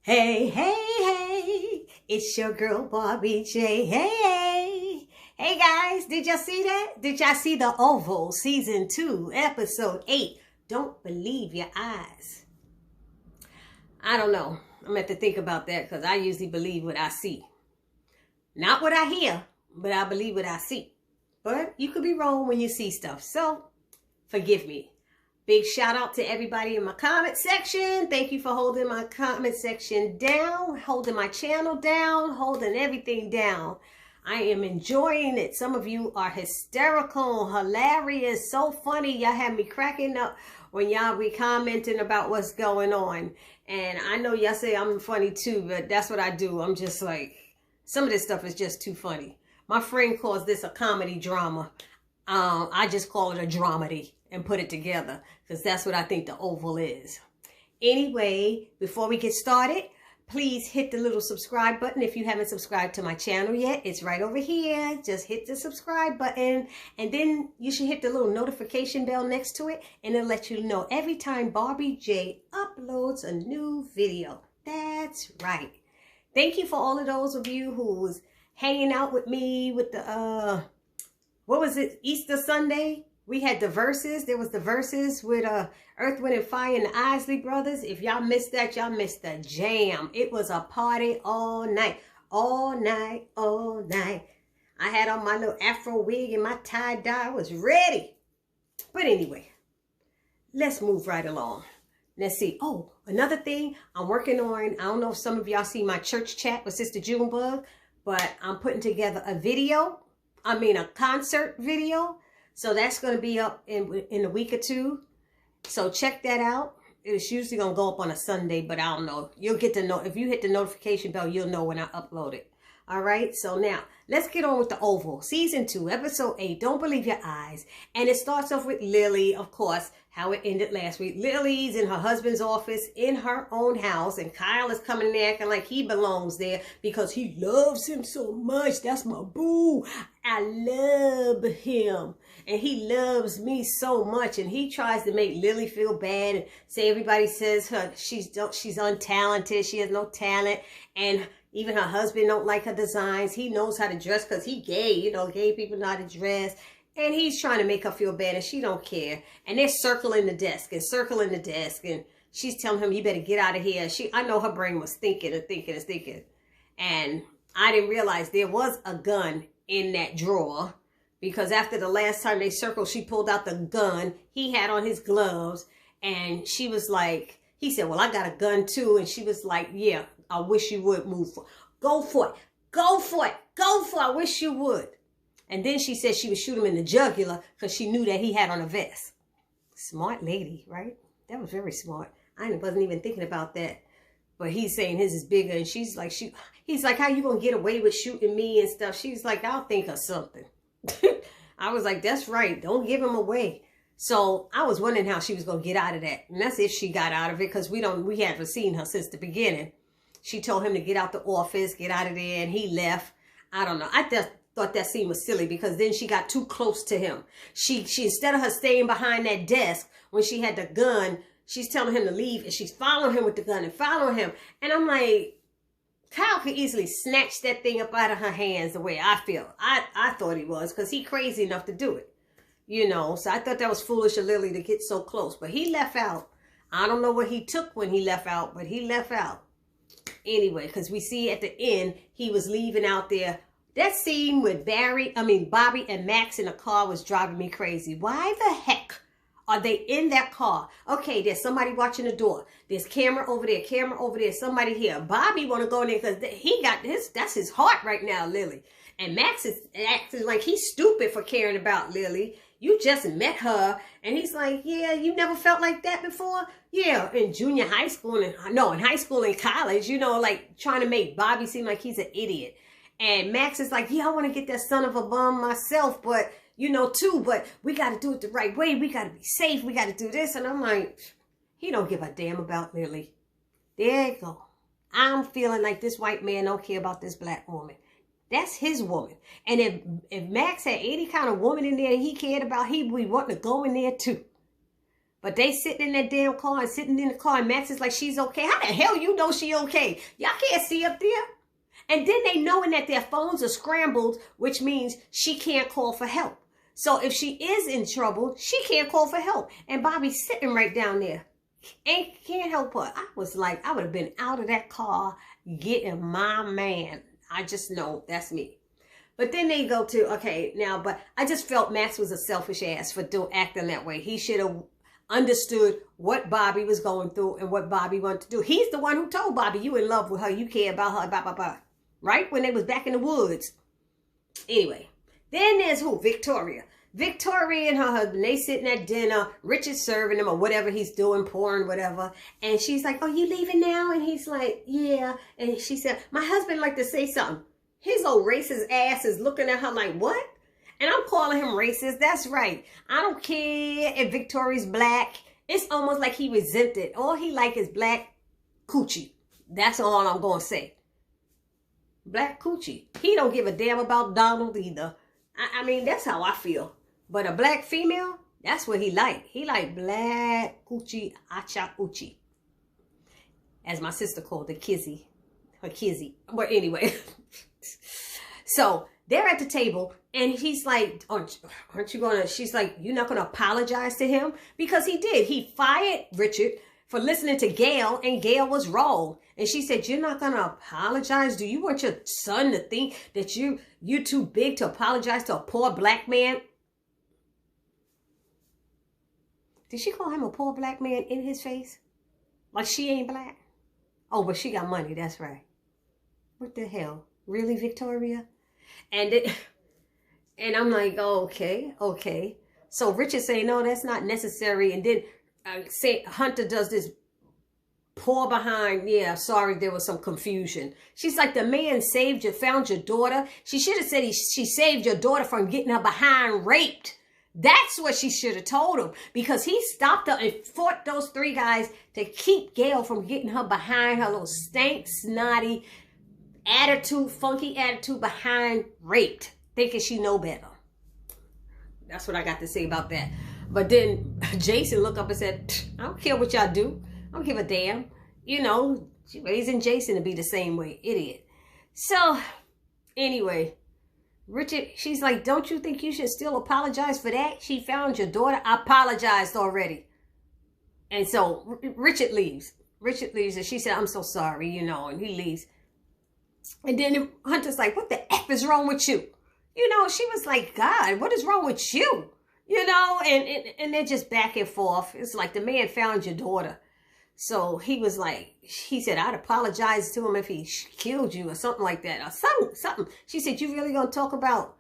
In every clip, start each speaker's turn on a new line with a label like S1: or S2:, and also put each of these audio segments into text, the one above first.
S1: Hey, hey, hey, it's your girl Barbie J. Hey, hey guys, did y'all see that? Did y'all see the Oval Season 2, Episode 8? Don't believe your eyes. I don't know. I'm going to have to think about that because I usually believe what I see. Not what I hear, but I believe what I see. But you could be wrong when you see stuff, so forgive me. Big shout out to everybody in my comment section. Thank you for holding my comment section down, holding my channel down, holding everything down. I am enjoying it. Some of you are hysterical, hilarious, so funny. Y'all have me cracking up when y'all be commenting about what's going on. And I know y'all say I'm funny too, but that's what I do. I'm just like, some of this stuff is just too funny. My friend calls this a comedy drama. I just call it a dramedy and put it together because that's what I think the Oval is. Anyway, before we get started, please hit the little subscribe button. If you haven't subscribed to my channel yet, it's right over here. Just hit the subscribe button and then you should hit the little notification bell next to it and it'll let you know every time Barbie J uploads a new video. That's right. Thank you for all of those of you who was hanging out with me with the what was it, Easter Sunday? We had the verses. There was the verses with Earth, Wind, and Fire and the Isley Brothers. If y'all missed that, y'all missed the jam. It was a party all night. All night, all night. I had on my little afro wig and my tie-dye. I was ready. But anyway, let's move right along. Let's see. Oh, another thing I'm working on. I don't know if some of y'all see my church chat with Sister Junebug, but I'm putting together a video. A concert video. So that's going to be up in a week or two. So check that out. It's usually going to go up on a Sunday, but I don't know. You'll get to know. If you hit the notification bell, you'll know when I upload it. All right. So now let's get on with the Oval. Season 2, Episode 8. Don't believe your eyes. And it starts off with Lily, of course, how it ended last week. Lily's in her husband's office in her own house. And Kyle is coming there acting like he belongs there because he loves him so much. That's my boo. I love him. And he loves me so much. And he tries to make Lily feel bad and say everybody says she's untalented. She has no talent. And even her husband don't like her designs. He knows how to dress because he gay. You know, gay people know how to dress. And he's trying to make her feel bad and she don't care. And they're circling the desk and circling the desk. And she's telling him, you better get out of here. I know her brain was thinking and thinking and thinking. And I didn't realize there was a gun in that drawer. Because after the last time they circled, she pulled out the gun he had on his gloves. And she was like, he said, well, I got a gun too. And she was like, yeah, I wish you would move for it. Go for it. Go for it. Go for it. I wish you would. And then she said she would shoot him in the jugular because she knew that he had on a vest. Smart lady, right? That was very smart. I wasn't even thinking about that. But he's saying his is bigger. And she's like, he's like, how you going to get away with shooting me and stuff? She's like, I'll think of something. I was like, that's right. Don't give him away. So I was wondering how she was going to get out of that. And that's if she got out of it because we haven't seen her since the beginning. She told him to get out the office, get out of there, and he left. I don't know. I just thought that scene was silly because then she got too close to him. She instead of her staying behind that desk when she had the gun, she's telling him to leave and she's following him with the gun and following him. And I'm like, Kyle could easily snatch that thing up out of her hands the way I feel. I thought he was because he crazy enough to do it. You know, so I thought that was foolish of Lily to get so close. But he left out. I don't know what he took when he left out, but he left out. Anyway, because we see at the end, he was leaving out there. That scene with Bobby and Max in the car was driving me crazy. Why the heck are they in that car? Okay, there's somebody watching the door. There's camera over there, somebody here. Bobby want to go in there because he got this. That's his heart right now, Lily. And Max is acting like he's stupid for caring about Lily. You just met her. And he's like, yeah, you never felt like that before? Yeah, in junior high school, in high school and college, you know, like trying to make Bobby seem like he's an idiot. And Max is like, yeah, I want to get that son of a bum myself, but, you know, too, but we got to do it the right way. We got to be safe. We got to do this. And I'm like, he don't give a damn about Lily. There you go. I'm feeling like this white man don't care about this black woman. That's his woman. And if Max had any kind of woman in there that he cared about, he'd be wanting to go in there too. But they sitting in that damn car and sitting in the car, and Max is like, she's okay. How the hell you know she okay? Y'all can't see up there. And then they knowing that their phones are scrambled, which means she can't call for help. So if she is in trouble, she can't call for help. And Bobby's sitting right down there. And can't help her. I was like, I would have been out of that car getting my man. I just know that's me. But then they go to, okay, now, but I just felt Max was a selfish ass for acting that way. He should have understood what Bobby was going through and what Bobby wanted to do. He's the one who told Bobby, you in love with her, you care about her, blah, blah, blah. Right? When they was back in the woods. Anyway, then there's who? Victoria. Victoria and her husband, they sitting at dinner. Richard's serving them or whatever he's doing, pouring, whatever. And she's like, oh, you leaving now? And he's like, yeah. And she said, my husband like to say something. His old racist ass is looking at her like, what? And I'm calling him racist. That's right. I don't care if Victoria's black. It's almost like he resented. All he like is black coochie. That's all I'm going to say. Black coochie. He don't give a damn about Donald either. I mean, that's how I feel. But a black female, that's what he like. He like black coochie, acha uchi. As my sister called it, kizzy. Her kizzy. But anyway. So they're at the table and he's like, aren't you gonna, she's like, you're not gonna apologize to him? Because he did. He fired Richard for listening to Gail, and Gail was wrong. And she said, you're not gonna apologize? Do you want your son to think that you're too big to apologize to a poor black man? Did she call him a poor black man in his face? Like she ain't black? Oh, but she got money, that's right. What the hell? Really, Victoria? And I'm like, oh, okay. So Richard saying, no, that's not necessary. And then Hunter does this pour behind, yeah, sorry, there was some confusion. She's like, the man found your daughter. She should have said she saved your daughter from getting her behind raped. That's what she should have told him, because he stopped her and fought those three guys to keep Gail from getting her behind, her little stank, snotty attitude, funky attitude behind raped, thinking she know better. That's what I got to say about that. But then Jason looked up and said, I don't care what y'all do. I don't give a damn. You know, she raising Jason to be the same way. Idiot. So, anyway, Richard, she's like, don't you think you should still apologize for that? She found your daughter. I apologized already. And so Richard leaves. Richard leaves and she said, I'm so sorry, you know, and he leaves. And then Hunter's like, what the F is wrong with you? You know, she was like, God, what is wrong with you? You know, and they're just back and forth. It's like the man found your daughter. So he was like, he said, I'd apologize to him if he killed you or something like that. Or something. She said, you really gonna talk about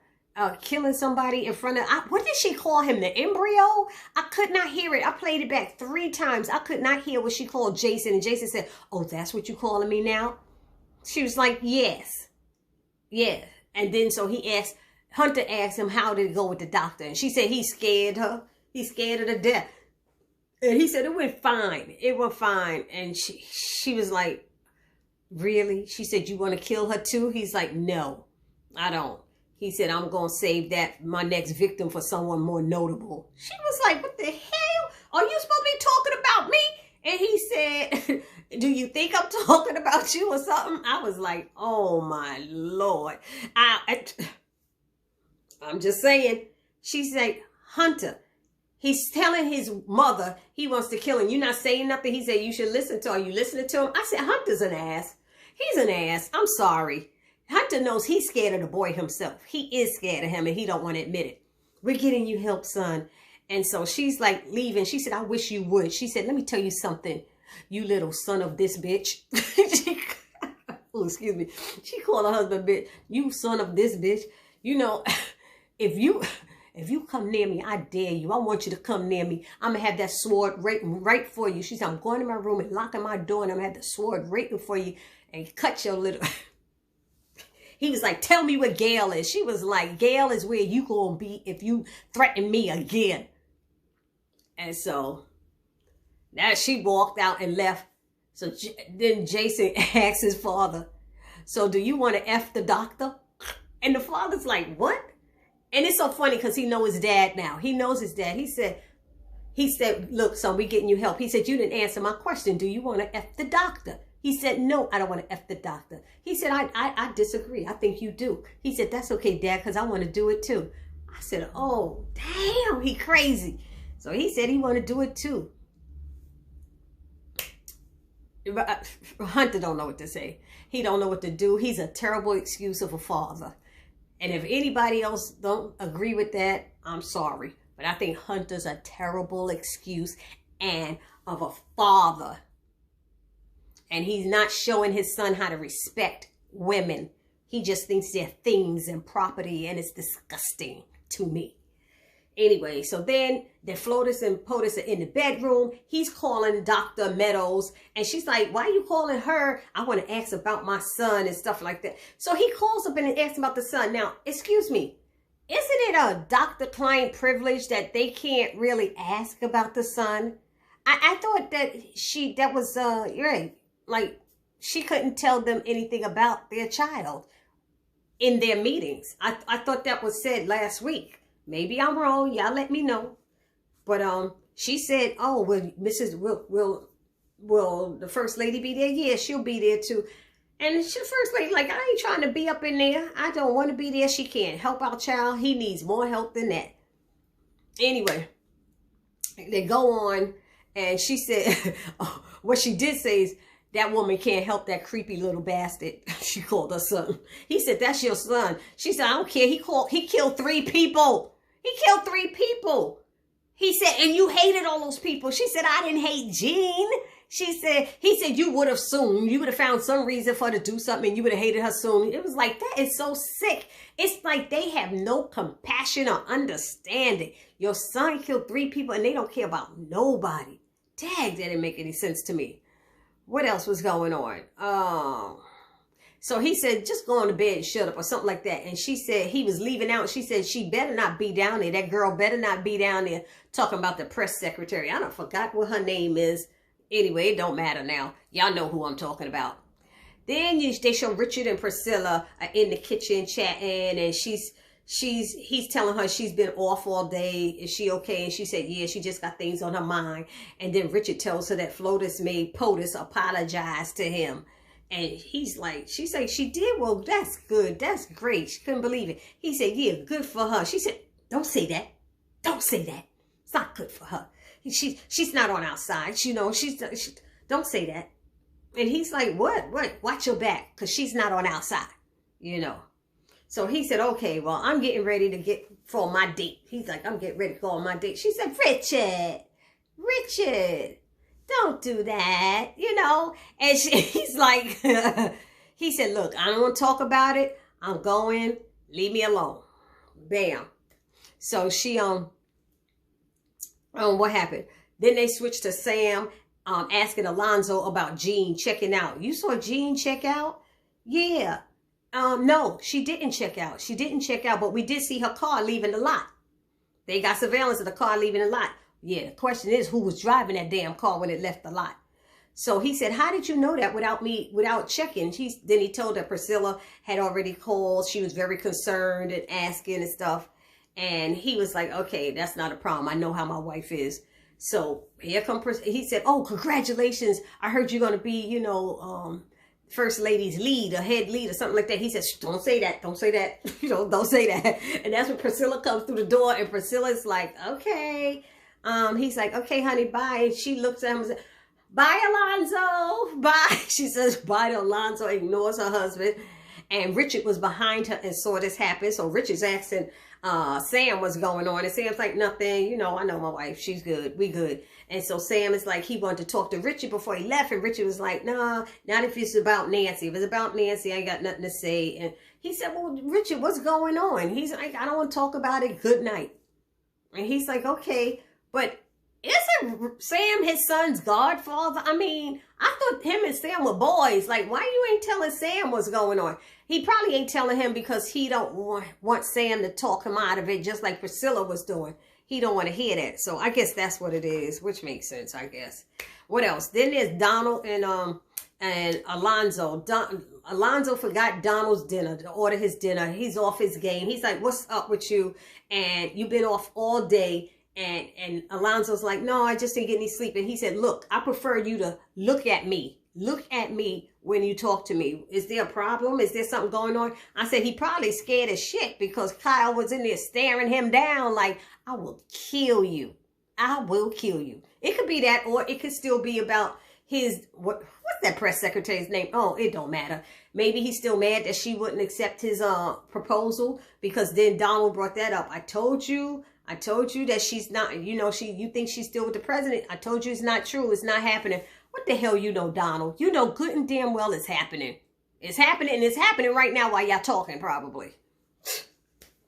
S1: killing somebody in front of, what did she call him? The embryo? I could not hear it. I played it back 3 times. I could not hear what she called Jason. And Jason said, oh, that's what you calling me now? She was like, yes. Yeah. And then so Hunter asked him, how did it go with the doctor? And she said he scared her. He scared her to death. And he said it went fine. It went fine. And she was like, really? She said, you want to kill her too? He's like, no, I don't. He said, I'm going to save my next victim for someone more notable. She was like, what the hell? Are you supposed to be talking about me? And he said, do you think I'm talking about you or something? I was like, oh my Lord. I'm just saying. She's like, Hunter, he's telling his mother he wants to kill him. You're not saying nothing. He said, you should listen to her. Are you listening to him? I said, Hunter's an ass. He's an ass. I'm sorry. Hunter knows he's scared of the boy himself. He is scared of him and he don't want to admit it. We're getting you help, son. And so she's like leaving. She said, I wish you would. She said, let me tell you something, you little son of this bitch. Oh, excuse me. She called her husband bitch. You son of this bitch. You know, if you come near me, I dare you. I want you to come near me. I'm going to have that sword right for you. She said, I'm going to my room and locking my door and I'm going to have the sword right for you and cut your little... He was like, tell me where Gail is. She was like, Gail is where you going to be if you threaten me again. And so now she walked out and left. So then Jason asked his father, so do you want to F the doctor? And the father's like, what? And it's so funny because he knows his dad now. He knows his dad. He said, He said, look, son, we getting you help. He said, you didn't answer my question. Do you want to F the doctor? He said, no, I don't want to F the doctor. He said, I disagree. I think you do. He said, that's okay, Dad, because I want to do it too. I said, oh, damn, he crazy. So he said he want to do it too. Hunter don't know what to say. He don't know what to do. He's a terrible excuse of a father. And if anybody else don't agree with that, I'm sorry. But I think Hunter's a terrible excuse and of a father. And he's not showing his son how to respect women. He just thinks they're things and property, and it's disgusting to me. Anyway, so then Flotus and POTUS are in the bedroom. He's calling Dr. Meadows, and she's like, why are you calling her? I want to ask about my son and stuff like that. So he calls up and asks about the son. Now, excuse me, isn't it a doctor-client privilege that they can't really ask about the son? I thought that was right. Like, she couldn't tell them anything about their child in their meetings. I thought that was said last week. Maybe I'm wrong. Y'all let me know. But she said, oh, well, Mrs. Will the first lady be there? Yeah, she'll be there too. And she, first lady, like, I ain't trying to be up in there. I don't want to be there. She can't help our child. He needs more help than that. Anyway, they go on, and she said, what she did say is, that woman can't help that creepy little bastard. She called her son. He said, that's your son. She said, I don't care. He killed 3 people. He killed 3 people. He said, and you hated all those people. She said, I didn't hate Jean. He said, you would have soon. You would have found some reason for her to do something, and you would have hated her soon. It was like, that is so sick. It's like they have no compassion or understanding. Your son killed 3 people, and they don't care about nobody. Dang, that didn't make any sense to me. What else was going on? So he said, just go on to bed and shut up or something like that. And she said he was leaving out. She said she better not be down there. That girl better not be down there talking about the press secretary. I don't forgot what her name is. Anyway, it don't matter now. Y'all know who I'm talking about. Then they show Richard and Priscilla in the kitchen chatting, and he's telling her she's been off all day. Is she okay? And she said, yeah, she just got things on her mind. And then Richard tells her that Flotus made POTUS apologize to him. And she's like, she did? Well, that's good. That's great. She couldn't believe it. He said, yeah, good for her. She said, don't say that. Don't say that. It's not good for her. She's not on our side. You know, don't say that. And he's like, what? Watch your back, because she's not on our side, you know. So he said, okay, well, I'm getting ready to for my date. He's like, I'm getting ready to go on my date. She said, Richard, don't do that, you know. And he's like, he said, look, I don't want to talk about it. I'm going. Leave me alone. Bam. So she, what happened? Then they switched to Sam, asking Alonzo about Jean checking out. You saw Jean check out? Yeah. No, she didn't check out. She didn't check out, but we did see her car leaving the lot. They got surveillance of the car leaving the lot. Yeah, the question is, who was driving that damn car when it left the lot? So he said, how did you know that without checking? Then he told her Priscilla had already called. She was very concerned and asking and stuff. And he was like, okay, that's not a problem. I know how my wife is. So here comes, he said, oh, congratulations. I heard you're going to be, you know, first lady's lead or head lead or something like that. He says, don't say that. Don't say that. You know, don't say that. And that's when Priscilla comes through the door, and Priscilla's like, okay. He's like, okay, honey, bye. And she looks at him and says, bye, Alonzo. Bye. She says bye to Alonzo, ignores her husband. And Richard was behind her and saw this happen. So Richard's asking Sam what's going on. And Sam's like, nothing. You know, I know my wife. She's good. We good. And so Sam is like, he wanted to talk to Richard before he left. And Richard was like, nah, not if it's about Nancy. If it's about Nancy, I ain't got nothing to say. And he said, well, Richard, what's going on? He's like, I don't want to talk about it. Good night. And he's like, okay. But isn't Sam his son's godfather? I mean, I thought him and Sam were boys. Like, why you ain't telling Sam what's going on? He probably ain't telling him because he don't want Sam to talk him out of it, just like Priscilla was doing. He don't want to hear that. So I guess that's what it is, which makes sense, I guess. What else? Then there's Donald and Alonzo. Alonzo forgot Donald's dinner, to order his dinner. He's off his game. He's like, what's up with you? And you've been off all day. And Alonzo's like, no, I just didn't get any sleep. And he said, look, I prefer you to look at me. Look at me when you talk to me. Is there a problem? Is there something going on? I said, he probably scared as shit because Kyle was in there staring him down like, I will kill you. I will kill you. It could be that, or it could still be about his, what's that press secretary's name? Oh, it don't matter. Maybe he's still mad that she wouldn't accept his proposal, because then Donald brought that up. I told you that she's not, you think she's still with the president. I told you it's not true. It's not happening. What the hell you know, Donald? You know good and damn well it's happening. It's happening, and it's happening right now while y'all talking, probably.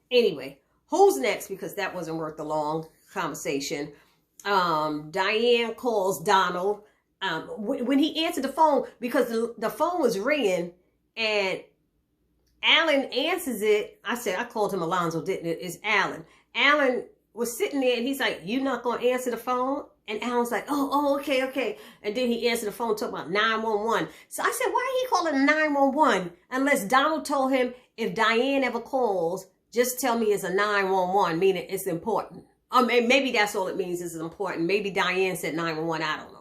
S1: Anyway, who's next? Because that wasn't worth the long conversation. Diane calls Donald. When he answered the phone, because the phone was ringing, and Alan answers it. I called him Alonzo, didn't it? It's Alan. Alan was sitting there, and he's like, you not going to answer the phone? And Alan's like, oh, okay. And then he answered the phone, talking about 911. So I said, why he calling 911? Unless Donald told him, if Diane ever calls, just tell me it's a 911, meaning it's important. Maybe that's all it means, is important. Maybe Diane said 911, I don't know.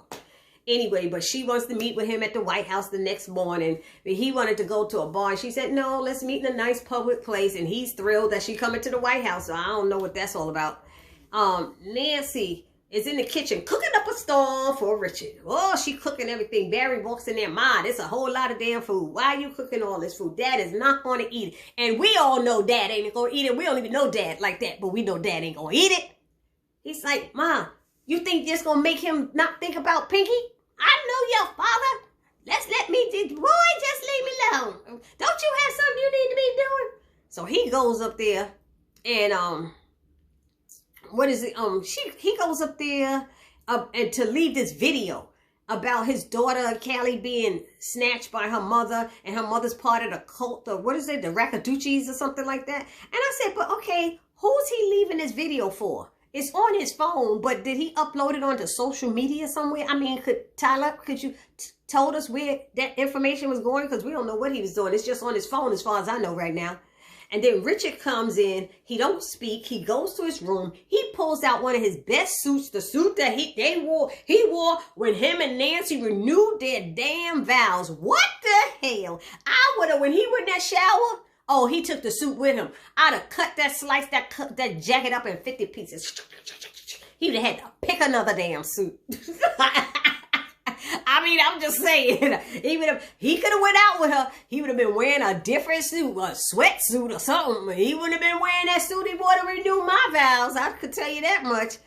S1: Anyway, but she wants to meet with him at the White House the next morning. But he wanted to go to a bar. And she said, no, let's meet in a nice public place. And he's thrilled that she coming to the White House. So I don't know what that's all about. Nancy is in the kitchen cooking up a storm for Richard. Oh, she cooking everything. Barry walks in there, Ma, there's a whole lot of damn food. Why are you cooking all this food? Dad is not going to eat it. And we all know Dad ain't going to eat it. We don't even know Dad like that, but we know Dad ain't going to eat it. He's like, Ma, you think this going to make him not think about Pinky? I know your father. Let me, boy, just leave me alone. Don't you have something you need to be doing? So he goes up there and, what is it? He goes up there and to leave this video about his daughter, Callie, being snatched by her mother, and her mother's part of the cult, or what is it, the Rakaduchis or something like that. And I said, but okay, who's he leaving this video for? It's on his phone, but did he upload it onto social media somewhere? I mean, could you told us where that information was going? Because we don't know what he was doing. It's just on his phone as far as I know right now. And then Richard comes in. He don't speak. He goes to his room. He pulls out one of his best suits, the suit that he wore when him and Nancy renewed their damn vows. What the hell? I would have, when he went in that shower, oh, he took the suit with him. I'd have cut that jacket up in 50 pieces. He would have had to pick another damn suit. I mean, I'm just saying, he could have went out with her. He would have been wearing a different suit, a sweatsuit or something. He wouldn't have been wearing that suit he wore to renew my vows. I could tell you that much.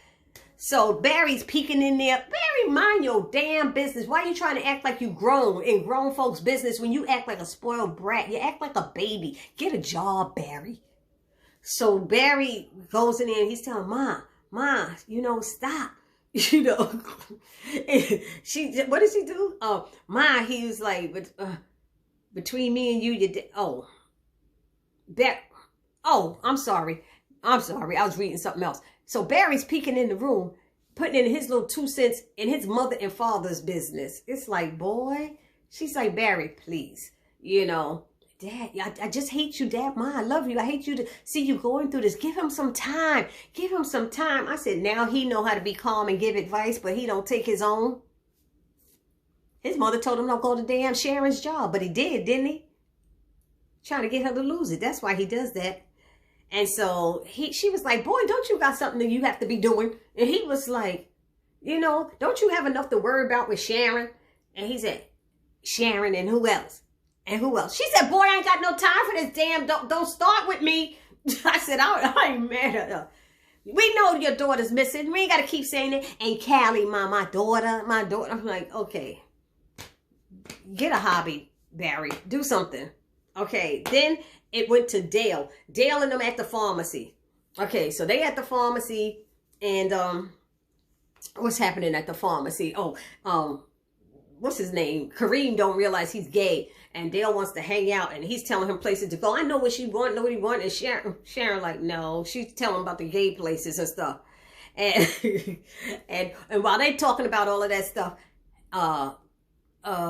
S1: So Barry's peeking in there. Barry, mind your damn business. Why are you trying to act like you grown in grown folks' business when you act like a spoiled brat? You act like a baby. Get a job, Barry. So Barry goes in there and he's telling Ma, stop. What does she do? Ma, he was like, between me and you, I'm sorry. I was reading something else. So Barry's peeking in the room, putting in his little 2 cents in his mother and father's business. It's like, boy, she's like, Barry, please, Dad, I just hate you, Dad. Ma, I love you. I hate you to see you going through this. Give him some time. Give him some time. I said, now he know how to be calm and give advice, but he don't take his own. His mother told him don't go to damn Sharon's job, but he did, didn't he? Trying to get her to lose it. That's why he does that. And so she was like, boy, don't you got something that you have to be doing? And he was like, don't you have enough to worry about with Sharon? And he said, Sharon and who else? And who else? She said, boy, I ain't got no time for this damn, don't start with me. I said, I ain't mad at her. We know your daughter's missing. We ain't got to keep saying it. And Callie, my daughter. I'm like, okay, get a hobby, Barry. Do something. Okay, then it went to Dale. Dale and them at the pharmacy. Okay, so they at the pharmacy, and what's happening at the pharmacy? What's his name? Kareem don't realize he's gay, and Dale wants to hang out, and he's telling him places to go. I know what she want, know what he want, and Sharon like, no, she's telling him about the gay places and stuff. And and while they talking about all of that stuff,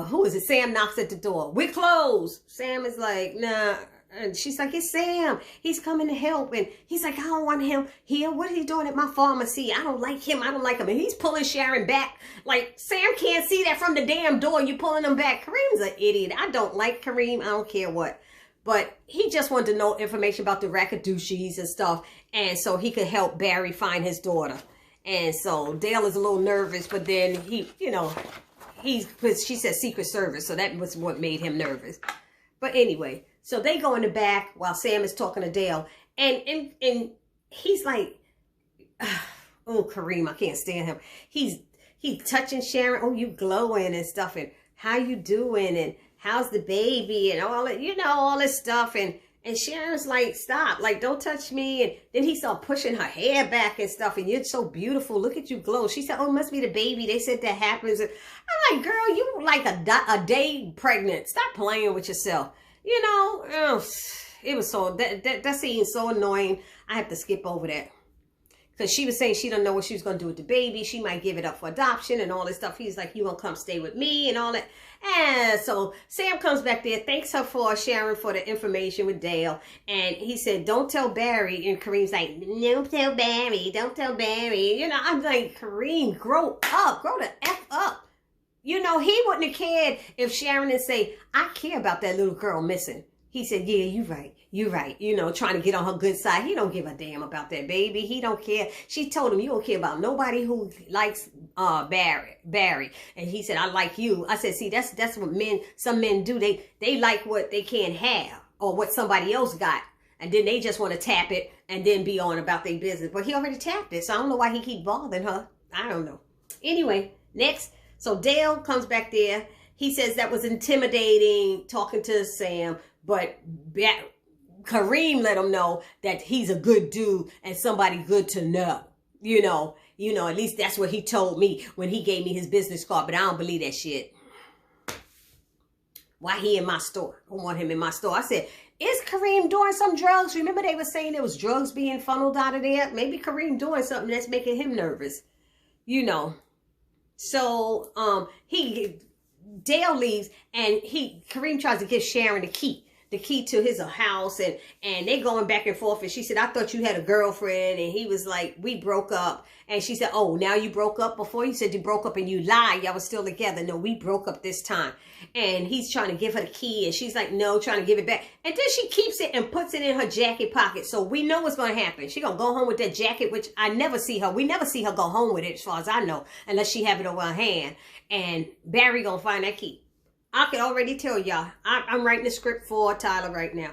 S1: who is it? Sam knocks at the door. We're closed. Sam is like, nah, And she's like, it's Sam. He's coming to help. And he's like, I don't want him here. What is he doing at my pharmacy? I don't like him. I don't like him. And he's pulling Sharon back. Like, Sam can't see that from the damn door. You pulling him back. Kareem's an idiot. I don't like Kareem. I don't care what. But he just wanted to know information about the Rakadouchis and stuff. And so he could help Barry find his daughter. And so Dale is a little nervous. But then he, you know, because she said Secret Service. So that was what made him nervous. But anyway. So they go in the back while Sam is talking to Dale. And he's like, oh, Kareem, I can't stand him. He's touching Sharon. Oh, you glowing and stuff. And how you doing? And how's the baby? And all that, you know, all this stuff. And Sharon's like, stop. Like, don't touch me. And then he started pushing her hair back and stuff. And you're so beautiful. Look at you glow. She said, oh, it must be the baby. They said that happens. And I'm like, girl, you like a day pregnant. Stop playing with yourself. You know, it was so, that scene so annoying. I have to skip over that. Because she was saying she don't know what she was going to do with the baby. She might give it up for adoption and all this stuff. He's like, you going to come stay with me and all that. And so Sam comes back there, thanks her for Sharon for the information with Dale. And he said, don't tell Barry. And Kareem's like, don't tell Barry. Don't tell Barry. You know, I'm like, Kareem, grow up. Grow the F up. You know, he wouldn't have cared if Sharon would say, I care about that little girl missing. He said, yeah, you're right. You're right. You know, trying to get on her good side. He don't give a damn about that baby. He don't care. She told him, you don't care about nobody who likes Barry. And he said, I like you. I said, see, that's what some men do. They like what they can't have or what somebody else got. And then they just want to tap it and then be on about their business. But he already tapped it. So I don't know why he keep bothering her. I don't know. Anyway, next. So Dale comes back there. He says that was intimidating talking to Sam, but Kareem let him know that he's a good dude and somebody good to know. You know, at least that's what he told me when he gave me his business card, but I don't believe that shit. Why he in my store? I want him in my store. I said, is Kareem doing some drugs? Remember they were saying there was drugs being funneled out of there? Maybe Kareem doing something that's making him nervous. You know. So Dale leaves and Kareem tries to give Sharon the key to his house, and they going back and forth. And she said, I thought you had a girlfriend. And he was like, we broke up. And she said, oh, now you broke up? Before you said you broke up and you lied. Y'all was still together. No, we broke up this time. And he's trying to give her the key. And she's like, no, trying to give it back. And then she keeps it and puts it in her jacket pocket. So we know what's going to happen. She going to go home with that jacket, which I never see her. We never see her go home with it as far as I know, unless she have it over her hand. And Barry going to find that key. I can already tell y'all. I'm writing the script for Tyler right now.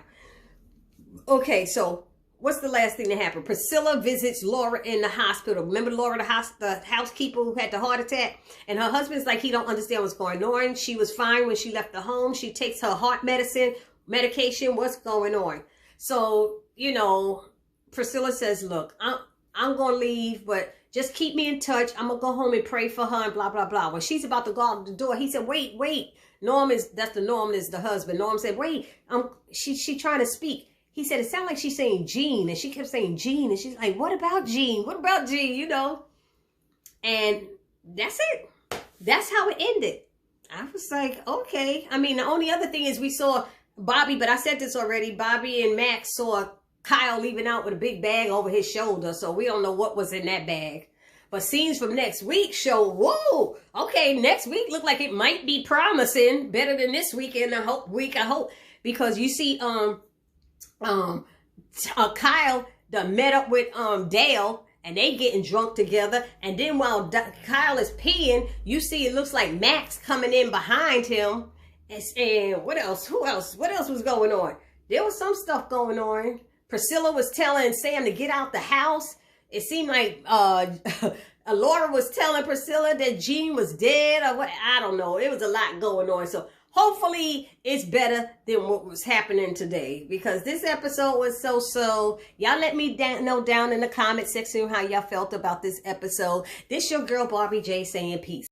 S1: Okay, so what's the last thing that happened? Priscilla visits Laura in the hospital. Remember Laura, the housekeeper who had the heart attack? And her husband's like, he don't understand what's going on. She was fine when she left the home. She takes her heart medication. What's going on? So, you know, Priscilla says, look, I'm going to leave, but just keep me in touch. I'm going to go home and pray for her and blah, blah, blah. When she's about to go out the door, he said, wait. Norm is the husband. Norm said, wait, she trying to speak. He said, it sounded like she's saying Jean. And she kept saying Jean. And she's like, what about Jean? What about Jean? You know? And that's it. That's how it ended. I was like, okay. I mean, the only other thing is we saw Bobby, but I said this already. Bobby and Max saw Kyle leaving out with a big bag over his shoulder. So we don't know what was in that bag. But scenes from next week show, whoa, okay, next week look like it might be promising, better than this weekend. I hope, because you see, Kyle done met up with Dale, and they getting drunk together. And then while Kyle is peeing, you see it looks like Max coming in behind him. And what else? Who else? What else was going on? There was some stuff going on. Priscilla was telling Sam to get out the house. It seemed like Laura was telling Priscilla that Jean was dead or what. I don't know. It was a lot going on. So hopefully it's better than what was happening today, because this episode was so. Y'all let me know down in the comment section how y'all felt about this episode. This your girl Barbie J saying peace.